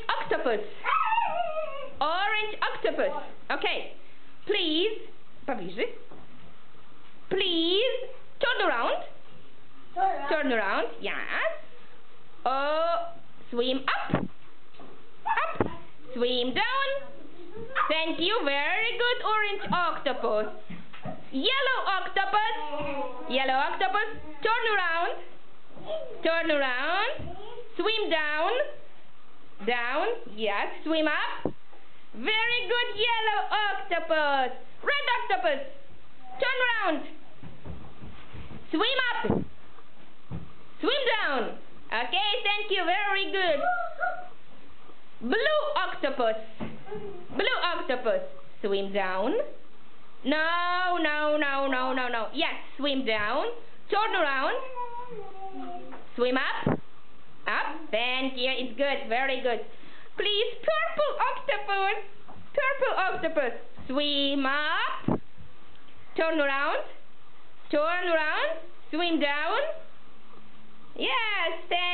Octopus. Orange octopus. Okay. Please, pobliżej. Please, turn around. Turn around. Yes. Swim up. Up. Swim down. Thank you. Very good, orange octopus. Yellow octopus. Yellow octopus. Turn around. Turn around. Swim down. Down. Yes. Swim up. Very good, yellow octopus. Red octopus. Turn around. Swim up. Swim down. Okay, thank you. Very good. Blue octopus. Blue octopus. Swim down. No, no, no, no, no, no. Yes, swim down. Turn around. Swim up. Up. Thank you. It's good. Very good. Please, purple octopus. Purple octopus. Swim up. Turn around. Turn around. Swim down. Yes, thank you.